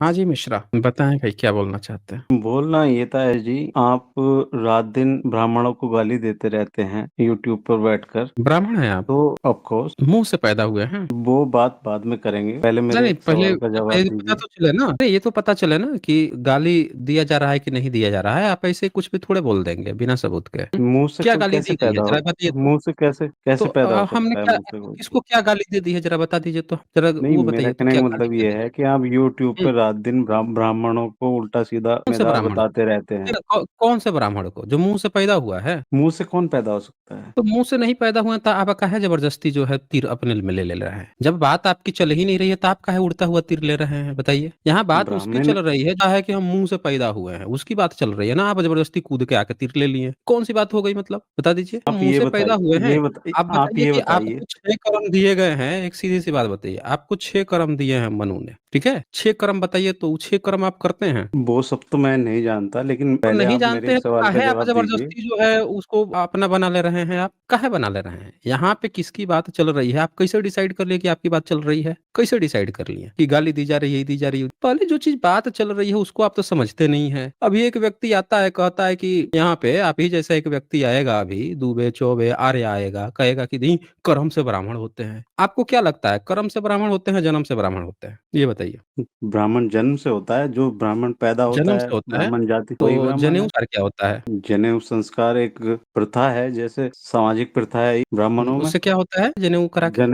हाँ जी, मिश्रा, बताएँ भाई क्या बोलना चाहते हैं? बोलना ये था है जी, आप रात दिन ब्राह्मणों को गाली देते रहते हैं यूट्यूब पर बैठकर। ब्राह्मण हैं आप? तो ऑफ कोर्स मुँह से पैदा हुए हैं? वो बात बाद में करेंगे। पहले नहीं, मेरे नहीं, एक पहले सवाल का मतलब जवाब ये पता दीजिए। तो चले ना, नहीं ये तो पता चले ना कि गाली दिया जा रहा है कि नहीं दिया जा रहा है, आप ऐसे कुछ भी थोड़े बोल देंगे बिना सबूत के। मुँह से क्या कोई गाली कैसे दी गई है पैदा हो ज़रा बताइए तो? मुँह से कैसे तो कैसे पैदा हो हमने सकता है क्या मुँह से आपको कोई? किसको क्या गाली दे दी है ज़रा बता दीजिए तो? ज़रा नहीं, वो मेरा बताइए तो कहने का क्या गाली मतलब दे ये दी है है? कि आप यूट्यूब हुँ, पे रात दिन ब्राह्मणों को उल्टा-सीधा कौन से सीधा ब्राह्मण को? बताते रहते हैं। कौन से ब्राह्मण को? जो मुँह से पैदा हुआ है? मुँह से कौन पैदा हो सकता है? तो मुँह से नहीं पैदा हुए तो आप काहे ज़बरदस्ती जो है तीर अपने में ले ले रहे हैं? जब बात आपकी चल ही नहीं रही है तो आप काहे उड़ता हुआ तीर ले रहे हैं बताइए? यहाँ बात उसकी ब्राह्मण चल रही है जो है कि हम मुँह से पैदा हुए हैं, उसकी बात चल रही है ना, आप ज़बरदस्ती कूद के आके तीर ले लिए। कौन-सी बात हो गई मतलब? बता दीजिए। आप मुँह ये से पैदा हुए हैं, आप बताइए ये कि बताइए। आपको 6 कर्म दिए गए हैं, एक सीधी-सी बात बताइए, आपको 6 कर्म दिए हैं मनु ने, ठीक है? 6 कर्म बताइए तो वो 6 कर्म आप करते हैं? वो सब तो मैं नहीं जानता, लेकिन तो पहले नहीं आप मेरे जानते एक हैं तो सवाल का काहे आप जवाब दीजिए। ज़बरदस्ती जो है उसको अपना बना ले रहे हैं आप? काहे बना ले रहे हैं? यहाँ पे किसकी बात चल रही है? आप कैसे डिसाइड कर लिए कि आपकी बात चल रही है? कैसे डिसाइड कर लिए कि गाली दी जा रही है, दी जा रही है? पहले जो चीज़ बात चल रही है उसको आप तो समझते नहीं हैं। अभी एक व्यक्ति आता है कहता है कि यहाँ पे आप ही जैसा एक व्यक्ति आएगा अभी दूबे, चौबे, आर्य आएगा, कहेगा कि नहीं कर्म से ब्राह्मण होते हैं। आपको क्या लगता है कर्म से ब्राह्मण होते हैं, जन्म से ब्राह्मण होते हैं? ये बताइए। ब्राह्मण जन्म से होता है, जो ब्राह्मण पैदा होता जन्म है, से होता है, ब्राह्मण जाति वही तो ब्राह्मण जनेऊ है। संस्कार क्या होता है? जनेऊ संस्कार एक प्रथा है, जैसे सामाजिक प्रथा है ब्राह्मणों में। उससे क्या होता है जनेऊ करा के?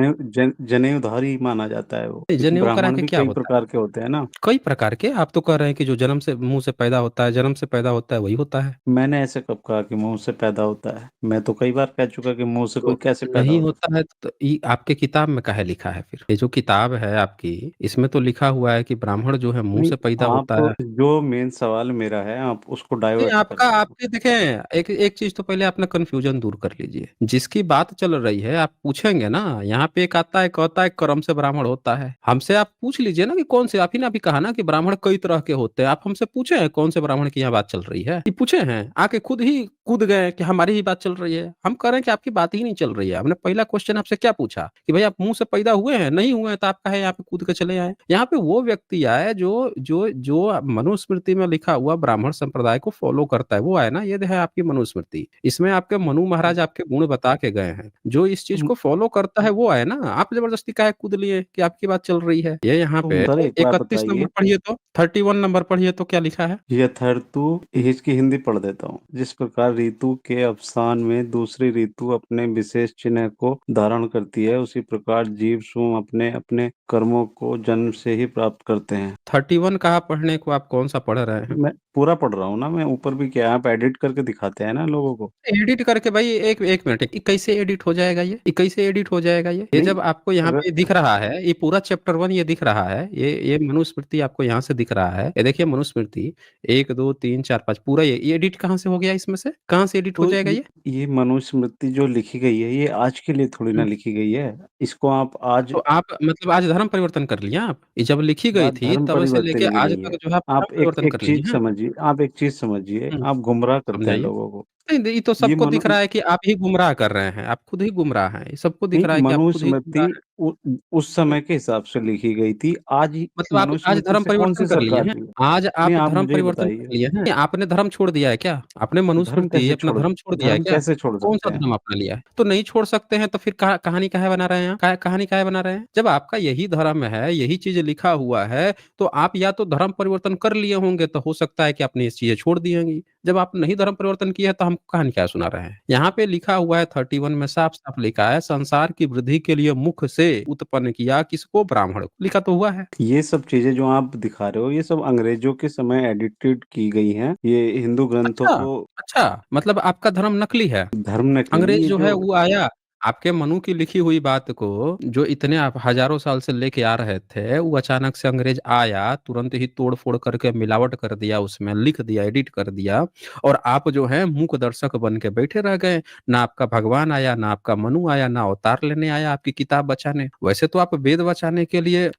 जनेऊधारी माना जाता है वो, क्योंकि जनेऊ करा ब्राह्मण के भी क्या कई होता है? प्रकार के होते हैं ना। कई प्रकार के आप तो कह रहे हैं कि जो जन्म से मुँह से पैदा होता है, जन्म से पैदा होता है वही होता है। मैंने ऐसे कब कहा कि मुँह से पैदा होता है? मैं तो कई बार कह चुका कि मुँह से कोई तो कैसे पैदा नहीं हो सकता होता है तो ये आपके किताब में काहे लिखा है फिर? ये जो किताब है आपकी, इसमें तो लिखा हुआ है कि ब्राह्मण जो है है? मुँह नहीं, से पैदा होता है। आप जो मेन सवाल मेरा है, आप उसको नहीं डाइवर्ट कर आपका रहे हैं। आपके देखें एक एक चीज़ तो पहले अपना कन्फ्यूज़न दूर कर लीजिए। जिसकी बात चल रही है आप पूछेंगे ना, यहाँ पे एक आता है कहता है कर्म से ब्राह्मण होता है। हमसे आप पूछ लीजिए ना कि कौन से आप ही ने अभी कहा ना कि ब्राह्मण कई तरह के होते हैं। आप हमसे पूछे हैं कौन से ब्राह्मण की यहाँ बात चल रही है? ये पूछे हैं? आके खुद ही कूद गए कि हमारी ही बात चल रही है। हम कह रहे हैं कि आपकी बात ही नहीं चल रही है। हमने पहला क्वेश्चन आपसे क्या पूछा कि भाई आप मुँह से पैदा हुए हैं? नहीं हुए हैं तो आप काहे यहाँ पे कूद के चले आए? यहाँ पे वो व्यक्ति आए जो जो जो मनुस्मृति में लिखा हुआ ब्राह्मण संप्रदाय को फॉलो करता है, वो आए ना, ये है आपकी मनुस्मृति। इसमें आपके मनु महाराज आपके गुण बता के गए हैं। जो इस चीज़ तो को फॉलो करता है वो आए ना, आप ज़बरदस्ती काहे कूद लिए कि आपकी बात चल रही है? ये यहाँ पे सर एक बात 31 नंबर बताइए। पढ़िए तो, 31 नंबर पढ़िए तो क्या लिखा है? यथार्थ इसकी हिंदी पढ़ देता हूँ। जिस प्रकार ऋतु के अवसान में दूसरी ऋतु अपने विशेष चिन्ह को धारण करती है, उसी प्रकार जीव स्वयं अपने अपने कर्मों को जन्म से ही प्राप्त करते हैं। 31 कहाँ पढ़ने को आप कौन-सा पढ़ रहे हैं? मैं पूरा पढ़ रहा हूँ ना, मैं ऊपर भी क्या आप एडिट करके दिखाते हैं ना लोगों को। एडिट करके भाई एक एक मिनट ये कैसे एडिट हो जाएगा ये? ये कैसे एडिट हो जाएगा ये? ये नहीं, जब आपको यहाँ अगर पे दिख रहा है, ये पूरा चैप्टर 1 ये दिख रहा है, ये मनुस्मृति आपको यहाँ से दिख रहा है। ये देखिए मनुस्मृति 1, 2, 3, 4, 5 पूरा ये एडिट कहाँ से हो गया इसमें से? कहाँ से एडिट हो तो जाएगा ये? ये मनुस्मृति जो लिखी गई है, ये आज के लिए थोड़ी ना हुँ। लिखी गई है। इसको आप आज तो आप मतलब आज धर्म परिवर्तन कर लिए आप? ये जब लिखी गई बात थी धर्म तब से लेके परिवर्तन की आज नहीं है। तक जो है आप धर्म आप एक परिवर्तन एक कर लिए चीज़ हैं? समझिए, आप एक चीज़ समझिए, हुँ, आप गुमराह करते हैं समझाइए। लोगों को। नहीं, ये तो ये सबको मनु दिख रहा है कि आप ही गुमराह कर रहे हैं, आप खुद ही गुमराह हैं। ये सबको दिख नहीं, रहा है कि आप खुद ही मनुस्मृति गुमराह हैं। उ उस हुँ। समय के हिसाब से लिखी गई थी। आज ही मतलब आप आज मनुस्मृति धर्म से परिवर्तन कौन-सी कर लिए सरकार हैं? ली है? आज नहीं, आप आप धर्म मुझे ये परिवर्तन बताइए, कर लिए हैं? आपने धर्म छोड़ दिया है क्या? आपने मनुस्मृति अपना धर्म छोड़ दिया है धर्म क्या? कैसे छोड़ कौन-सा सकते हैं? धर्म अपना लिया है? तो नहीं छोड़ सकते हैं तो फिर कहानी काहे बना रहे हैं आप? कहानी काहे बना रहे हैं? जब आपका यही धर्म है, यही चीज़ लिखा हुआ है, तो आप या तो धर्म परिवर्तन कर लिए होंगे तो हो सकता है कि आपने ये चीज़ें छोड़ दी होंगी। जब आप नहीं धर्म परिवर्तन किया है तो हमको कहानी क्या सुना रहे हैं? यहाँ पे लिखा हुआ है 31 में साफ-साफ लिखा है संसार की वृद्धि के लिए मुख से उत्पन्न किया किसको? ब्राह्मण को। लिखा तो हुआ है। ये सब चीज़ें जो आप दिखा रहे हो, ये सब अंग्रेज़ों के समय एडिटेड की गई हैं। ये हिंदू ग्रंथों अच्छा, को अच्छा मतलब आपका धर्म नकली है। धर्म नकली अंग्रेज़ ये जो है जो वो आया, आपके मनु की लिखी हुई बात को जो इतने आप हज़ारों साल से लेके आ रहे थे, वो अचानक से अंग्रेज़ आया, तुरंत ही तोड़-फोड़ करके मिलावट कर दिया उसमें, लिख दिया, एडिट कर दिया और आप जो है मूक दर्शक बन के बैठे रह गए। ना आपका भगवान आया, ना आपका मनु आया, ना अवतार लेने आया आपकी किताब बचाने। वैसे तो आप वेद बचाने के लिए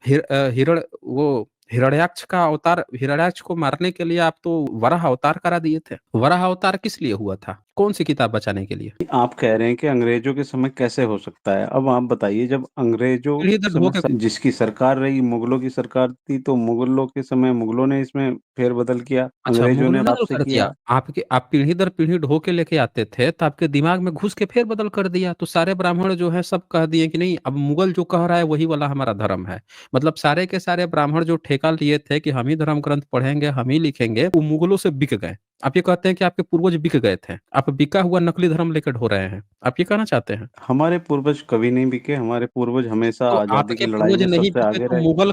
हिरण्याक्ष का अवतार हिरण्याक्ष को मारने के लिए आप तो वराह अवतार करा दिए थे। वराह अवतार किस लिए हुआ था? कौन-सी किताब बचाने के लिए? आप कह रहे हैं कि अंग्रेजों के समय कैसे हो सकता है? अब आप बताइए जब अंग्रेजों पीढ़ी के दर ढो समय के जिसकी सरकार रही मुगलों की सरकार थी, तो मुगलों के समय मुगलों ने इसमें फेर-बदल किया, अच्छा, अंग्रेजों ने मुगलों ने अब बदल से कर दिया। किया। आप पीढ़ी दर पीढ़ी ढो के लेके आते थे, तो आपके दिमाग में घुस के फेर-बदल कर दिया। तो सारे ब्राह्मण जो है सब कह दिए कि नहीं अब मुगल जो कह रहा है वही वाला हमारा धर्म है। मतलब सारे के सारे ब्राह्मण जो ठेका लिए थे कि हम ही धर्म ग्रंथ पढ़ेंगे, हम ही लिखेंगे, वो मुगलों से बिक गए। आप ये कहते हैं कि आपके पूर्वज बिक गए थे। आप बिका हुआ नकली धर्म लेके ढो रहे हैं। आप ये कहना चाहते हैं? हमारे पूर्वज कभी नहीं बिके, हमारे पूर्वज हमेशा तो आज़ादी आपके की लड़ाई पूर्वज में नहीं सबसे बिके आगे तो रहे। मुगल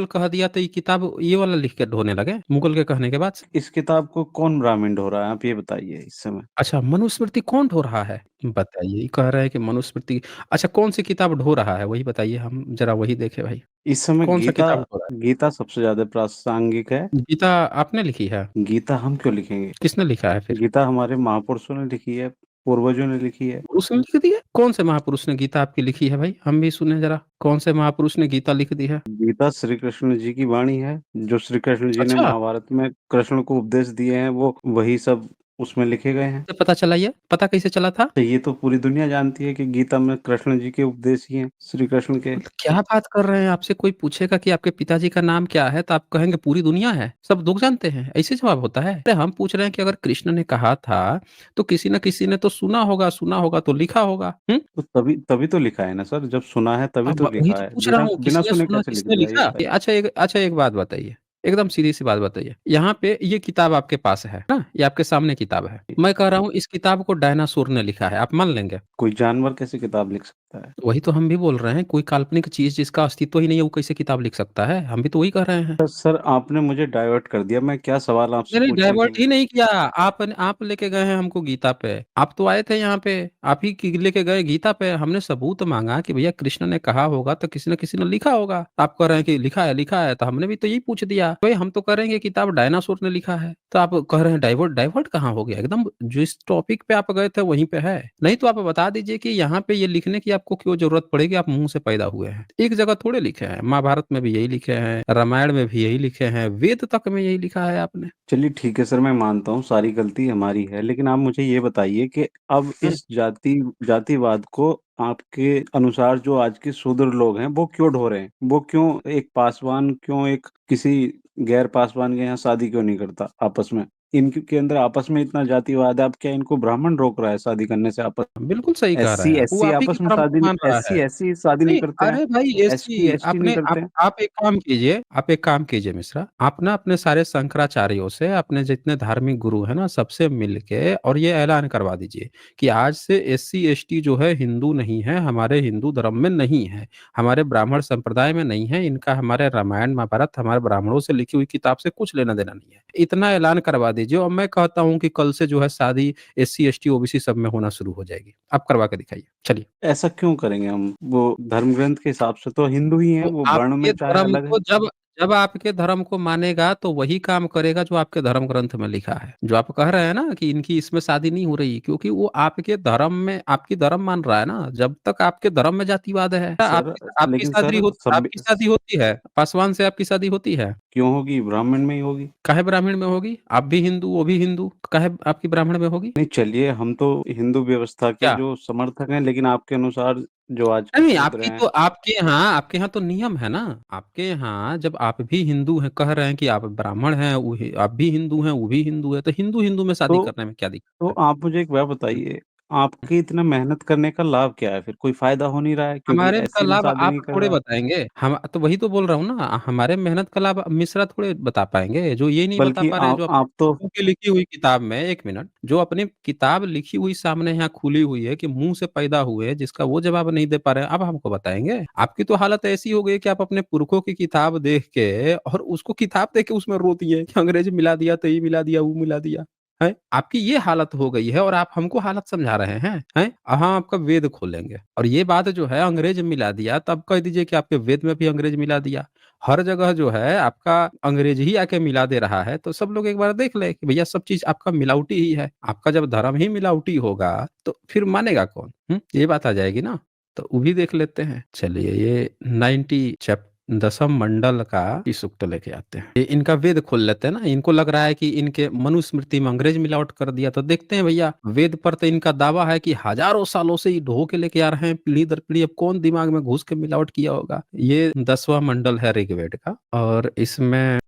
कह दिया तो ये किताब ये वाला लिख के ढोने लगे, मुगल के कहने के बाद से। इस किताब को कौन ब्राह्मण ढो रहा है? आप ये बताइए इस समय। अच्छा, मनुस्मृति कौन ढो रहा है? बताइए, ये कह रहे हैं कि मनुस्मृति अच्छा कौन-सी किताब ढो रहा है? वही बताइए हम ज़रा वही देखें भाई। इस समय कौन-सा गीता किताब ढो रहा गीता सबसे ज़्यादा प्रासंगिक है। है? गीता आपने लिखी है? गीता हम क्यों लिखेंगे? किसने लिखा है फिर? गीता हमारे महापुरुषों ने लिखी है, पूर्वजों ने लिखी है। पुरुष ने लिख दी है? कौन से महापुरुष ने गीता आपकी लिखी है भाई? हम भी सुने ज़रा, कौन से महापुरुष ने गीता लिख दी है? गीता श्री कृष्ण जी की वाणी है, जो श्री कृष्ण जी ने अच्छा, महाभारत में कृष्ण को उपदेश दिए हैं, वो वही सब उसमें लिखे गए हैं। कैसे पता चला ये? पता कैसे चला था? तो ये तो पूरी दुनिया जानती है कि गीता में कृष्ण जी के उपदेश ही हैं, श्री कृष्ण के। मतलब क्या बात कर रहे हैं? आपसे कोई पूछेगा कि आपके पिताजी का नाम क्या है? तो आप कहेंगे पूरी दुनिया है, सब लोग जानते हैं, ऐसे जवाब होता है? अरे हम पूछ रहे हैं कि अगर कृष्ण ने कहा था, तो किसी न किसी ने तो सुना होगा तो लिखा होगा। हुँ? तो तभी तभी तो लिखा है ना सर, जब सुना है तभी अब तो वही लिखा तो है, पूछ रहा बिना हूँ, बिना किसने सुने सुना, कैसे लिख किसने दिया ये लिखा? बताइए? अच्छा एक बात बताइए, एकदम सीधी-सी बात बताइए। यहाँ पे ये किताब आपके पास है ना? ये आपके सामने किताब है। मैं कह रहा हूँ इस किताब को डायनासोर ने लिखा है, आप मान लेंगे? कोई जानवर कैसे किताब लिख सकता है? वही तो हम भी बोल रहे हैं, कोई काल्पनिक चीज़ जिसका अस्तित्व ही नहीं है, वो कैसे किताब लिख सकता है? हम भी तो वही कह रहे हैं। तो सर आपने मुझे डाइवर्ट कर दिया, मैं क्या सवाल आपसे नहीं, पूछने के डाइवर्ट लिए। ही नहीं किया। आप लेके गए हैं हमको गीता पे। आप तो आए थे यहाँ पे, आप ही की लेके गए गीता पे। हमने सबूत माँगा कि भैया कृष्ण ने कहा होगा तो किसी न लिखा होगा। आप कह रहे हैं कि लिखा है, तो हमने भी तो यही पूछ दिया। भई हम तो कह रहे हैं कि किताब डायनासोर ने लिखा है। तो आप कह रहे हैं डाइवर्ट, डाइवर्ट कहाँ हो गया? एकदम जिस टॉपिक पे आप गए थे वहीं पे है। नहीं तो आप बता दीजिए कि यहाँ पे ये लिखने की आपको क्यों ज़रूरत पड़ेगी, आप मुँह से पैदा हुए हैं। एक जगह थोड़े लिखे हैं, महाभारत में भी यही लिखे हैं, रामायण में भी यही लिखे हैं, वेद तक में यही लिखा है आपने। चलिए ठीक है सर, मैं मानता हूँ सारी गलती हमारी है, लेकिन आप मुझे ये बताइए कि अब हुँ। इस जातिवाद को आपके अनुसार जो आज के शूद्र लोग हैं, वो क्यों ढो रहे हैं? वो क्यों एक किसी गैर पासवान के यहाँ शादी क्यों नहीं करता आपस में? इनके के अंदर आपस में इतना जातिवाद है, अब क्या इनको ब्राह्मण रोक रहा है शादी करने से आपस बिल्कुल सही कह रहे एससी हैं। वो एससी आप ही के आपस में धर्म को मान रहा है। एससी शादी नहीं नहीं, करते हैं, अरे भाई एसटी एससी एसटी नहीं आपने करते हैं। आप एक काम कीजिए मिश्रा, आप ना अपने सारे शंकराचार्यों से, अपने जितने धार्मिक गुरु हैं ना, सबसे मिल के और ये ऐलान करवा दीजिए कि आज से एससी, एसटी जो है हिंदू नहीं है, हमारे हिंदू धर्म में नहीं है, हमारे ब्राह्मण संप्रदाय में नहीं है, इनका हमारे रामायण, महाभारत, हमारे ब्राह्मणों से लिखी हुई किताब से कुछ लेना-देना नहीं है। इतना ऐलान करवा दीजिए और मैं कहता हूँ कि कल से जो है शादी एससी, एसटी, ओबीसी सब में होना शुरू हो जाएगी। आप करवा के दिखाइए। चलिए। ऐसा क्यों करेंगे हम? वो धर्म ग्रंथ के हिसाब से तो हिंदू ही हैं, तो वो वर्ण आपके में चाहे धर्म अलग को हैं। जब जब आपके धर्म को मानेगा तो वही काम करेगा जो आपके धर्म ग्रंथ में लिखा है। जो आप कह रहे हैं ना कि इनकी इसमें शादी नहीं हो रही क्योंकि वो आपके धर्म में आपकी धर्म मान रहा है ना, जब तक आपके धर्म में जातिवाद है। सर लेकिन सर आपकी शादी होती है? पासवान से आपकी शादी होती है? क्यों होगी? ब्राह्मण में ही होगी। काहे ब्राह्मण में होगी? आप भी हिंदू, वो भी हिंदू, काहे आपकी ब्राह्मण में होगी? नहीं चलिए, हम तो हिंदू व्यवस्था के क्या? जो समर्थक हैं, लेकिन आपके अनुसार जो आज के नहीं, शूद्र हैं, आपके यहाँ तो नियम है ना। आपके यहाँ जब आप भी हिंदू हैं, कह रहे हैं कि आप ब्राह्मण हैं, आप भी हिंदू हैं, वो भी हिंदू है, तो हिंदू-हिंदू में शादी तो करने में क्या तो दिक्कत है? आप मुझे एक बात हुँ, बताइए, हुँ। आपके इतना मेहनत करने का लाभ क्या है फिर? कोई फ़ायदा हो नहीं रहा है क्योंकि हमारे का एससी में लाभ शादी आप नहीं कर थोड़े रहा है? बताएँगे। हम तो वही तो बोल रहा हूँ ना, हमारे मेहनत का लाभ मिश्रा थोड़े बता पाएँगे। जो ये नहीं बता बल्कि पा रहे हैं, जो अपने आप तो पुरखों की लिखी हुई किताब में 1 मिनट, जो अपनी किताब लिखी हुई सामने यहाँ खुली हुई है कि मुँह से पैदा हुए, जिसका वो जवाब नहीं दे पा रहे हैं, अब हमको बताएँगे? आपकी तो हालत ऐसी हो गई कि आप अपने पुरखों की किताब देख के और उसको किताब देख के उसमें रो दिए कि अंग्रेज़ी मिला दिया, तो ये मिला दिया, वो मिला दिया। हैं? आपकी ये हालत हो गई है और आप हमको हालत समझा रहे हैं, हैं? हाँ, आपका वेद खोलेंगे और ये बात जो है अंग्रेज मिला दिया, तब कह दीजिए कि आपके वेद में भी अंग्रेज मिला दिया। हर जगह जो है आपका अंग्रेज ही आके मिला दे रहा है, तो सब लोग एक बार देख लें कि भैया सब चीज़ आपका मिलावटी ही है। आपका जब धर्म ही मिलावटी होगा, तो फिर मानेगा कौन? ये बात आ जाएगी ना? तो वो भी देख लेते हैं। चलिए ये 90 चैप दसम मंडल का ही सूक्त लेके आते हैं। ये इनका वेद खोल लेते हैं ना, इनको लग रहा है कि इनके मनुस्मृति में अंग्रेज मिलावट कर दिया, तो देखते हैं भैया वेद पर तो इनका दावा है कि हजारों सालों से ये ढो के लेके आ रहे हैं पीढ़ी दर पीढ़ी। अब कौन दिमाग में घुस के मिलावट किया होगा। ये 10वां मंडल है ऋग्वेद का, और इसमें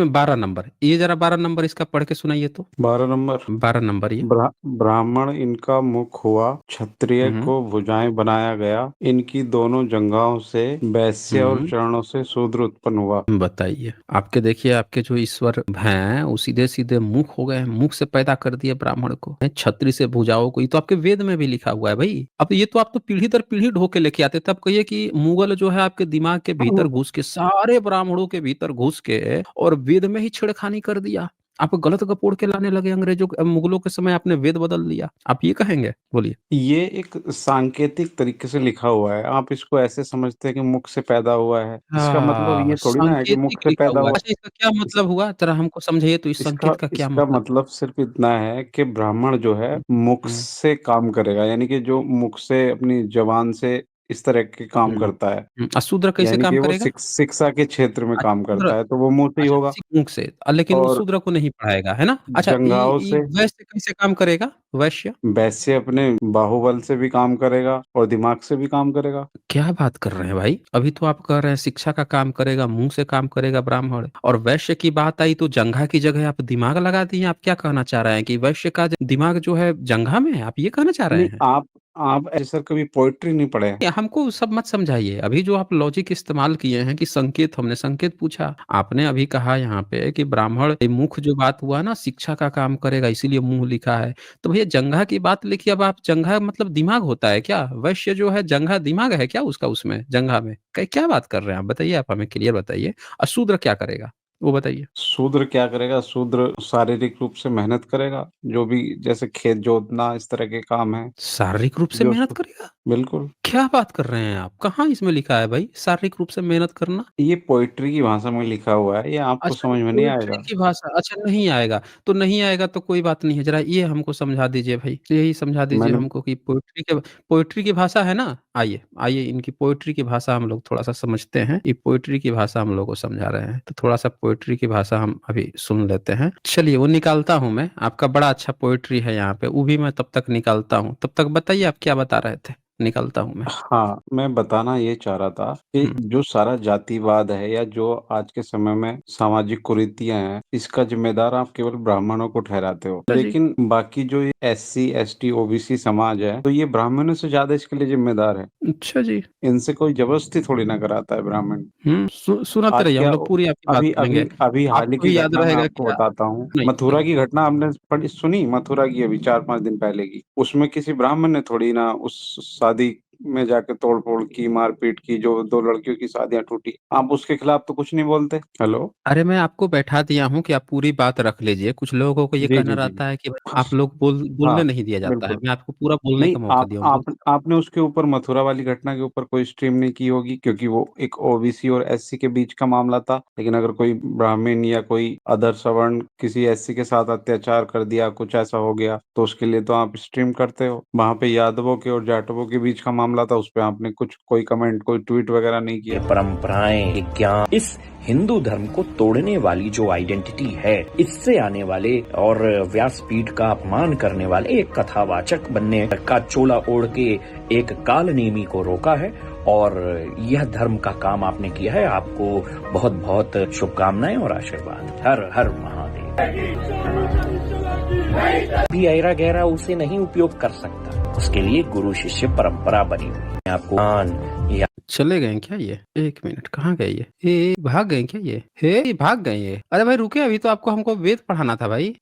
12 नंबर, ये जरा 12 नंबर इसका पढ़ के सुनाइए तो। 12 नंबर 12 नंबर ये। ब्राह्मण इनका मुख हुआ, क्षत्रिय हम्म को भुजाएं बनाया गया, इनकी दोनों जंघाओं से वैश्य और हम्म चरणों से शूद्र उत्पन्न हुआ। बताइए, आपके देखिए आपके जो ईश्वर हैं वो सीधे सीधे मुख हो गए हैं, मुख से पैदा कर दिए ब्राह्मण को, छत्री से भुजाओं को। ये तो आपके वेद में भी लिखा हुआ है भाई। अब ये तो आप तो पीढ़ी दर पीढ़ी ढो के लेके आते, तब कहिए कि मुगल जो है आपके दिमाग के भीतर घुस के, सारे ब्राह्मणों के भीतर घुस के और वेद में ही छेड़खानी कर दिया। आप गलत गपोड़ के लाने लगे अंग्रेजों मुगलों के समय, आपने वेद बदल दिया, आप ये कहेंगे? बोलिए। ये एक सांकेतिक तरीके से लिखा हुआ है, आप इसको ऐसे समझते हैं कि मुख से पैदा हुआ है। इसका मतलब हाँ, ये थोड़ी ना है कि मुख सांकेतिक से लिखा पैदा हुआ है। हुआ। अच्छा, इसका क्या इस, मतलब हुआ, जरा हमको समझाइए तो, इस इसका संकेत का क्या इसका मतलब? मतलब सिर्फ इतना है कि ब्राह्मण जो है मुख हम्म से काम करेगा, यानी कि जो मुख से अपनी जबान से इस तरह के काम हुँ, करता है, शूद्र कैसे यानी काम कि वो करेगा? शिक्षा के क्षेत्र में अच्छा काम शूद्र, करता है, तो वो मुँह से ही अच्छा होगा। मुख से, लेकिन वो और शूद्र को नहीं पढ़ाएगा, है ना? अच्छा, जंघाओं ये से वैश्य कैसे काम करेगा? वैश्य? वैश्य अपने बाहुबल से भी काम करेगा और दिमाग से भी काम करेगा। क्या बात कर रहे हैं भाई? अभी तो आप कह रहे हैं शिक्षा का काम करेगा, मुँह से काम करेगा ब्राह्मण, और वैश्य की बात आई तो जंघा की जगह आप दिमाग लगा दिए। आप क्या कहना चाह रहे हैं कि वैश्य का दिमाग जो है जंघा में है? आप ये कहना चाह रहे नहीं, हैं? आप ऐसे सर कभी पोएट्री नहीं पढ़े हैं? हमको सब मत समझाइए। अभी जो आप लॉजिक इस्तेमाल किए हैं कि संकेत, हमने संकेत पूछा, आपने अभी कहा यहाँ पे कि ब्राह्मण मुख जो बात हुआ ना शिक्षा का काम करेगा इसीलिए मुंह लिखा है। तो भैया जंघा की बात लिखिए। अब आप जंघा मतलब दिमाग होता है क्या? वैश्य जो है जंघा दिमाग है क्या उसका, उसमें जंघा में? क्या बात कर रहे हैं आप? बताइए, आप हमें क्लियर बताइए। अशूद्र क्या करेगा वो बताइए? शूद्र क्या करेगा? शूद्र शारीरिक रूप से मेहनत करेगा, जो भी जैसे खेत जोतना इस तरह के काम है शारीरिक रूप से जो मेहनत करेगा? बिल्कुल। क्या बात कर रहे हैं आप? कहाँ इसमें लिखा है भाई शारीरिक रूप से मेहनत करना? ये पोएट्री की भाषा में लिखा हुआ है, ये आपको अच्छा, समझ में नहीं पोएट्री आएगा। की भाषा, अच्छा नहीं आएगा, तो नहीं आएगा तो कोई बात नहीं है, ज़रा ये हमको समझा दीजिए भाई, यही समझा दीजिए मैंने हमको कि पोएट्री की भाषा है ना? आइए, आइए इनकी पोएट्री की भाषा हम लोग थोड़ा-सा समझते हैं, ये पोएट्री की भाषा हम लोग को समझा रहे हैं, तो थोड़ा-सा पोएट्री की भाषा हम अभी सुन लेते हैं। चलिए वो निकालता हूँ मैं, आपका बड़ा अच्छा पोएट्री है यहाँ पे, वो भी मैं तब तक निकालता हूँ, तब तक बताइए आप क्या बता रहे थे? निकालता हूँ मैं। हाँ, मैं बताना ये चाह रहा था कि हुँ, जो सारा जातिवाद है या जो आज के समय में सामाजिक कुरीतियाँ हैं, इसका ज़िम्मेदार आप केवल ब्राह्मणों को ठहराते हो। अच्छा जी। लेकिन बाकी जो ये एससी, एसटी, ओबीसी समाज है, तो ये ब्राह्मणों से ज़्यादा इसके लिए ज़िम्मेदार है। अच्छा जी। इनसे कोई ज़बरदस्ती थोड़ी ना कराता है ब्राह्मण। सुनाते आज रहिए, हम क्या लोग पूरी आपकी बात अभी सुनेंगे। अभी अभी हाल ही आपको की भी याद घटना मैं रहेगा आपको क्या? बताता हूँ। नहीं, मथुरा नहीं। की घटना आपने पढ़ी सुनी? मथुरा की अभी 4-5 दिन पहले की। उसमें किसी ब्राह्मण ने थोड़ी ना उस शादी में जाके तोड़-फोड़ की, मारपीट की, जो 2 लड़कियों की शादियाँ टूटी। आप उसके खिलाफ तो कुछ नहीं बोलते। हेलो? अरे मैं आपको बैठा दिया हूँ कि आप पूरी बात रख लीजिए। कुछ लोगों को ये जी, कहना जी, जी। रहता है कि भाई हाँ, आप लोग बोलने हाँ, नहीं दिया जाता है। बिल्कुल। मैं आपको पूरा बोलने नहीं, का मौका दिया हूँ, बोलते आपने उसके ऊपर मथुरा वाली घटना के ऊपर कोई स्ट्रीम नहीं की होगी क्योंकि वो एक ओबीसी और एससी के बीच का मामला था। लेकिन अगर कोई ब्राह्मण या कोई अधर सवर्ण किसी एससी के साथ अत्याचार कर दिया, कुछ ऐसा हो गया, तो उसके लिए तो आप स्ट्रीम करते हो। वहाँ पे यादवों के और जाटवों के बीच का मामला था, उसपे आपने कुछ कोई कमेंट, कोई ट्वीट वगैरह नहीं ये किया। परंपराएं, विज्ञान, इस हिंदू धर्म को तोड़ने वाली जो आइडेंटिटी है, इससे आने वाले और व्यासपीठ का अपमान करने वाले एक कथावाचक बनने का चोला ओढ़ के एक कालनेमी को रोका है और यह धर्म का काम आपने किया है। आपको बहुत बहुत शुभकामनाएं और आशीर्वाद। हर हर महादेव। भी ऐरा गहरा उसे नहीं उपयोग कर सकता, उसके लिए गुरु शिष्य परंपरा बनी हुई है। आपको या चले गए क्या ये? 1 मिनट, कहाँ गए ये? भाग गए क्या ये? ये भाग गए ये? अरे भाई रुके, अभी तो आपको हमको वेद पढ़ाना था भाई।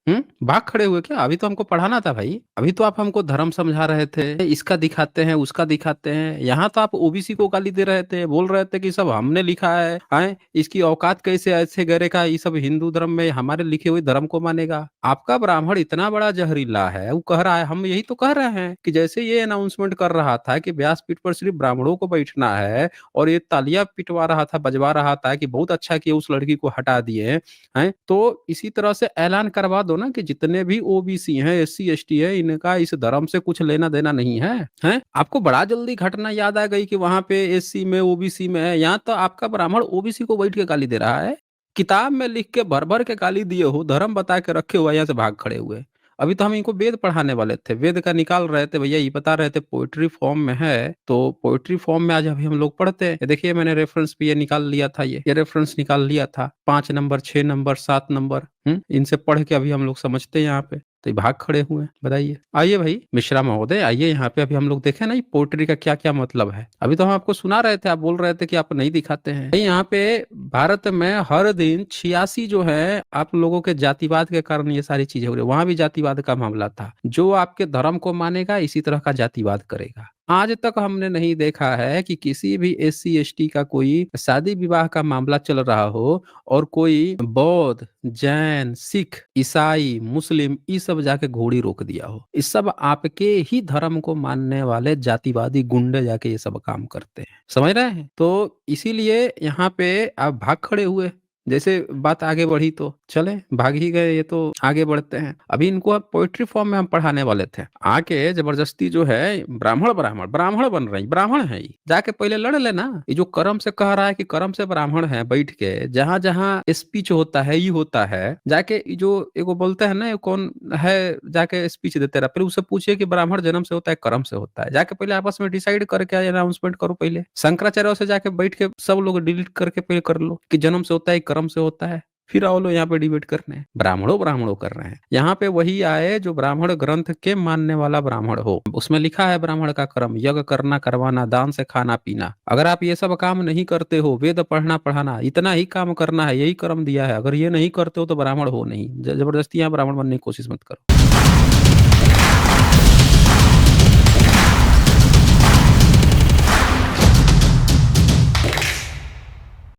भाग खड़े हुए क्या? अभी तो हमको पढ़ाना था भाई। अभी तो आप हमको धर्म समझा रहे थे, इसका दिखाते हैं, उसका दिखाते हैं। यहाँ तो आप ओबीसी को गाली दे रहे थे, बोल रहे थे कि सब हमने लिखा है, इसकी औकात कैसे ऐसे गरे का, ये सब हिंदू धर्म में हमारे लिखे हुए धर्म को मानेगा। आपका ब्राह्मण इतना बड़ा जहरीला है, वो कह रहा है, हम यही तो कह रहे हैं कि जैसे ये अनाउंसमेंट कर रहा था कि व्यासपीठ पर सिर्फ ब्राह्मणों को बैठना है, है और ये तालियां पिटवा रहा था, बजवा रहा था कि बहुत अच्छा किया उस लड़की को हटा दिए हैं। तो इसी तरह से ऐलान करवा दो ना कि जितने भी ओबीसी हैं, एससी एसटी है, इनका इस धर्म से कुछ लेना देना नहीं है। हैं? आपको बड़ा जल्दी घटना याद आ गई कि वहां पे एससी में ओबीसी में है, यहाँ तो आपका ब्राह्मण ओबीसी को बैठ के गाली दे रहा है। किताब में लिख के भर भर के गाली दिए हो, धर्म बता के रखे हुए, यहाँ से भाग खड़े हुए। अभी तो हम इनको वेद पढ़ाने वाले थे, वेद का निकाल रहे थे भैया, ये बता रहे थे पोएट्री फॉर्म में है, तो पोएट्री फॉर्म में आज अभी हम लोग पढ़ते हैं। ये देखिए मैंने रेफरेंस भी ये निकाल लिया था, ये रेफरेंस निकाल लिया था, 5 नंबर 6 नंबर 7 नंबर, इनसे पढ़ के अभी हम लोग समझते हैं यहाँ पे, तो ये भाग खड़े हुए हैं। बताइए, आइए भाई मिश्रा महोदय, आइए यहाँ पे, अभी हम लोग देखें ना ये पोएट्री का क्या क्या मतलब है। अभी तो हम आपको सुना रहे थे, आप बोल रहे थे कि आप नहीं दिखाते हैं। यहाँ पे भारत में हर दिन 86 जो है आप लोगों के जातिवाद के कारण ये सारी चीजें हो रही है। वहां भी जातिवाद का मामला था, जो आपके धर्म को मानेगा इसी तरह का जातिवाद करेगा। आज तक हमने नहीं देखा है कि किसी भी एससी एसटी का कोई शादी विवाह का मामला चल रहा हो और कोई बौद्ध, जैन, सिख, ईसाई, मुस्लिम ये सब जाके घोड़ी रोक दिया हो। इस सब आपके ही धर्म को मानने वाले जातिवादी गुंडे जाके ये सब काम करते हैं, समझ रहे हैं। तो इसीलिए यहाँ पे आप भाग खड़े हुए, जैसे बात आगे बढ़ी तो चले, भाग ही गए, ये तो आगे बढ़ते हैं। अभी इनको अब पोएट्री फॉर्म में हम पढ़ाने वाले थे, आके जबरदस्ती जो है ब्राह्मण ब्राह्मण ब्राह्मण बन रही, ब्राह्मण है ये, जाके पहले लड़ लेना। ये जो कर्म से कह रहा है कि कर्म से ब्राह्मण है, बैठ के जहां जहां स्पीच होता है ये होता है, जाके जो एगो बोलते हैं ना ये कौन है, जाके स्पीच देते रहा, पहले उससे पूछिए कि ब्राह्मण जन्म से होता है कर्म से होता है, जाके पहले आपस में डिसाइड करके अनाउंसमेंट करो। पहले शंकराचार्य से जाके बैठ के सब लोग डिलीट करके पहले कर लो कि जन्म से होता है कर्म से होता है, फिर आओ लो यहाँ पे डिबेट करने। ब्राह्मणों ब्राह्मणों कर रहे हैं, यहाँ पे वही आए जो ब्राह्मण ग्रंथ के मानने वाला ब्राह्मण हो। उसमें लिखा है ब्राह्मण का कर्म यज्ञ करना, करवाना, दान से खाना पीना। अगर आप ये सब काम नहीं करते हो, वेद पढ़ना पढ़ाना, इतना ही काम करना है, यही कर्म दिया है, अगर ये नहीं करते हो तो ब्राह्मण हो नहीं। जबरदस्ती यहाँ ब्राह्मण बनने की कोशिश मत करो।